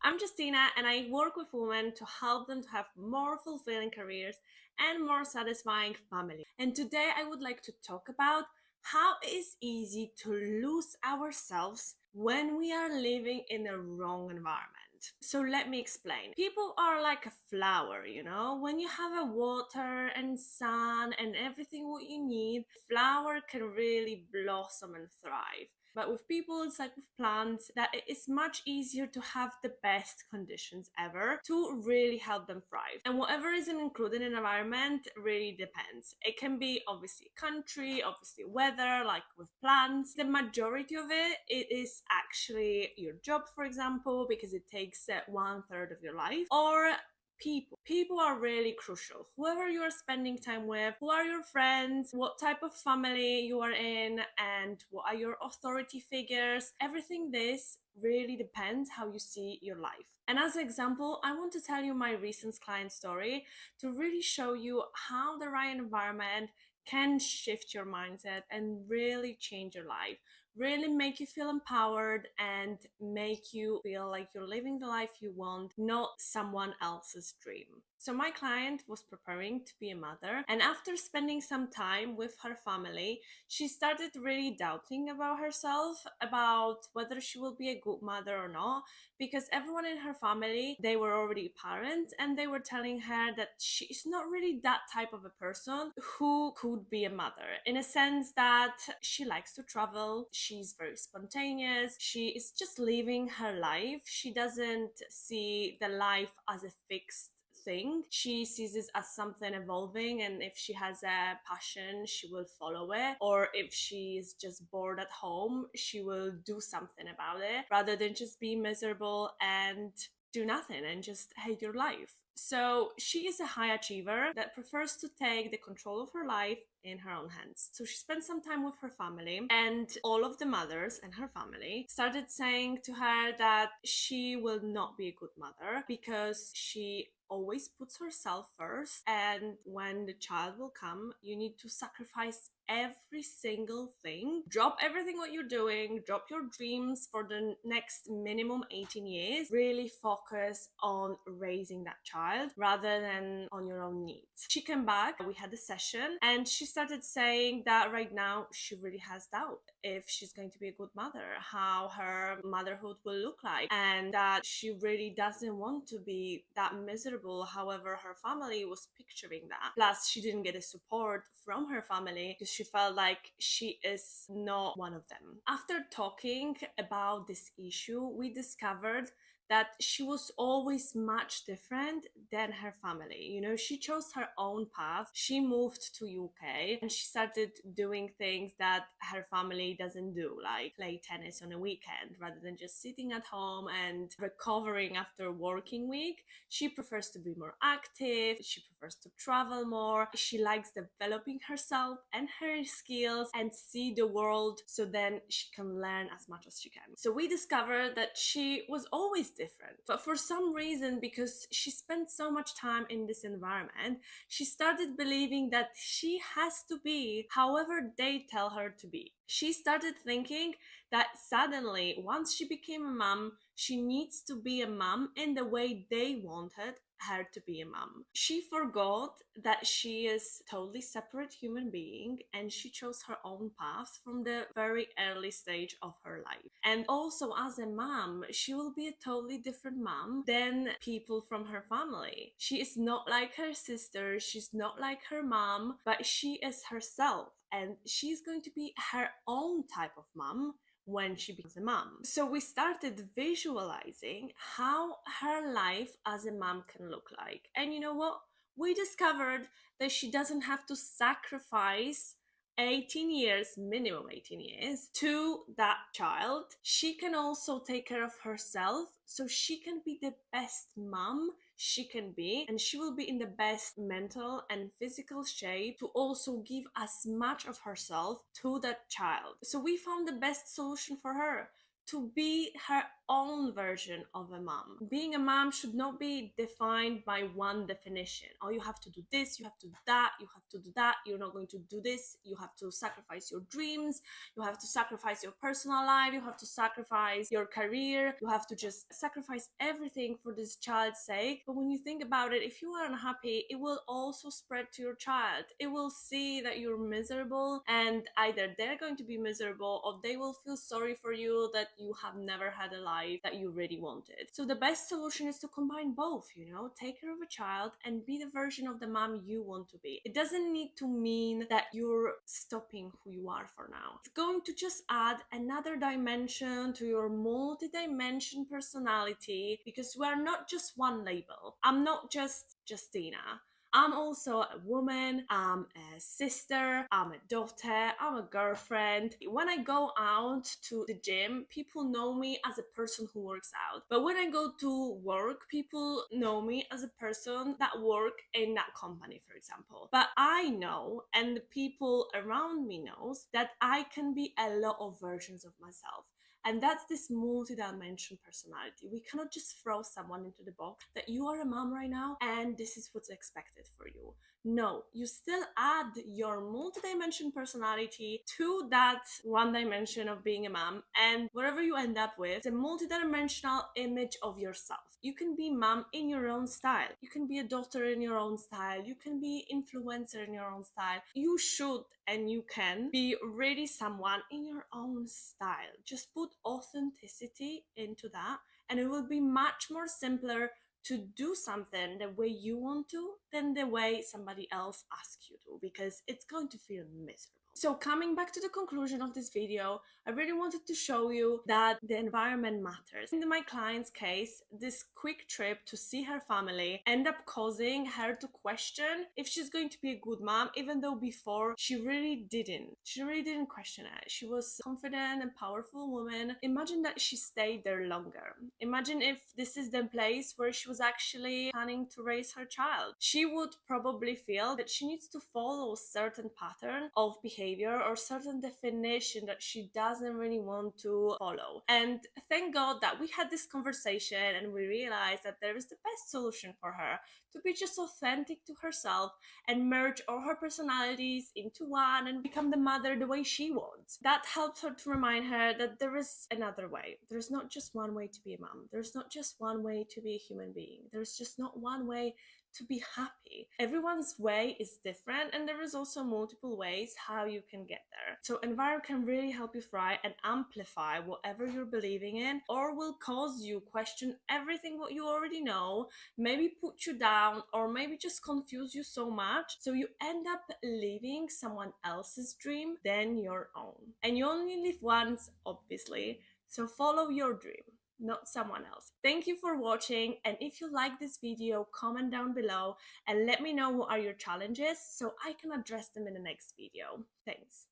I'm Justina and I work with women to help them to have more fulfilling careers and more satisfying family. And today I would like to talk about how it is easy to lose ourselves when we are living in a wrong environment. So let me explain. People are like a flower, when you have a water and sun and everything what you need, flower can really blossom and thrive. But with people, it's like with plants, that it is much easier to have the best conditions ever to really help them thrive. And whatever isn't included in environment really depends. It can be obviously country, obviously weather, like with plants. The majority of it is actually your job, for example, because it takes 1/3 of your life, or people are really crucial. Whoever you are spending time with, who are your friends, what type of family you are in, and what are your authority figures, everything this really depends how you see your life. And as an example, I want to tell you my recent client story to really show you how the right environment can shift your mindset and really change your life, really make you feel empowered and make you feel like you're living the life you want, not someone else's dream. So my client was preparing to be a mother, and after spending some time with her family, she started really doubting about herself, about whether she will be a good mother or not, because everyone in her family, they were already parents, and they were telling her that she is not really that type of a person who could be a mother, in a sense that she likes to travel, she's very spontaneous, she is just living her life, she doesn't see the life as a fixed thing. She sees it as something evolving, and if she has a passion, she will follow it, or if she's just bored at home, she will do something about it rather than just be miserable and do nothing and just hate your life. So she is a high achiever that prefers to take the control of her life in her own hands. So she spent some time with her family, and all of the mothers in her family started saying to her that she will not be a good mother because she always puts herself first, and when the child will come, you need to sacrifice every single thing, drop everything what you're doing, drop your dreams for the next minimum 18 years, really focus on raising that child rather than on your own needs. She came back, we had a session, and she started saying that right now she really has doubt if she's going to be a good mother, how her motherhood will look like, and that she really doesn't want to be that miserable however her family was picturing that. Plus, she didn't get a support from her family because she felt like she is not one of them. After talking about this issue, we discovered that she was always much different than her family. She chose her own path. She moved to UK and she started doing things that her family doesn't do, like play tennis on a weekend rather than just sitting at home and recovering after a working week. She prefers to be more active. She prefers to travel more. She likes developing herself and her skills and see the world so then she can learn as much as she can. So we discovered that she was always different, but for some reason, because she spent so much time in this environment, she started believing that she has to be however they tell her to be. She started thinking that suddenly, once she became a mom, she needs to be a mom in the way they wanted her to be a mom. She forgot that she is a totally separate human being, and she chose her own path from the very early stage of her life. And also, as a mom, she will be a totally different mom than people from her family. She is not like her sister, she's not like her mom, but she is herself, and she's going to be her own type of mom when she becomes a mom. So we started visualizing how her life as a mom can look like. And you know what? We discovered that she doesn't have to sacrifice 18 years, minimum 18 years, to that child. She can also take care of herself so she can be the best mom she can be, and she will be in the best mental and physical shape to also give as much of herself to that child. So we found the best solution for her, to be her own version of a mom. Being a mom should not be defined by one definition. Oh, you have to do this, you have to do that, you have to do that, you're not going to do this, you have to sacrifice your dreams, you have to sacrifice your personal life, you have to sacrifice your career, you have to just sacrifice everything for this child's sake. But when you think about it, if you are unhappy, it will also spread to your child. It will see that you're miserable, and either they're going to be miserable or they will feel sorry for you that you have never had a life that you really wanted. So the best solution is to combine both, take care of a child and be the version of the mom you want to be. It doesn't need to mean that you're stopping who you are for now. It's going to just add another dimension to your multi-dimension personality, because we are not just one label. I'm not just Justina. I'm also a woman, I'm a sister, I'm a daughter, I'm a girlfriend. When I go out to the gym, people know me as a person who works out. But when I go to work, people know me as a person that work in that company, for example. But I know, and the people around me knows, that I can be a lot of versions of myself. And that's this multi-dimensional personality. We cannot just throw someone into the box that you are a mom right now and this is what's expected for you. No, you still add your multi-dimensional personality to that one dimension of being a mom, and whatever you end up with, a multi-dimensional image of yourself. You can be mom in your own style. You can be a daughter in your own style. You can be influencer in your own style. You should and you can be really someone in your own style. Just put authenticity into that, and it will be much more simpler to do something the way you want to than the way somebody else asks you to, because it's going to feel miserable. So coming back to the conclusion of this video, I really wanted to show you that the environment matters. In my client's case, this quick trip to see her family ended up causing her to question if she's going to be a good mom, even though before she really didn't. She really didn't question it. She was a confident and powerful woman. Imagine that she stayed there longer. Imagine if this is the place where she was actually planning to raise her child. She would probably feel that she needs to follow a certain pattern of behavior or certain definition that she doesn't really want to follow. And thank God that we had this conversation and we realized that there is the best solution for her to be just authentic to herself and merge all her personalities into one and become the mother the way she wants. That helped her to remind her that there is another way. There's not just one way to be a mom. There's not just one way to be a human being. There's just not one way to be happy. Everyone's way is different, and there is also multiple ways how you can get there. So Enviro can really help you thrive and amplify whatever you're believing in, or will cause you question everything what you already know, maybe put you down, or maybe just confuse you so much so you end up living someone else's dream than your own. And you only live once, obviously, so follow your dream, not someone else. Thank you for watching, and if you like this video, comment down below and let me know what are your challenges so I can address them in the next video. Thanks.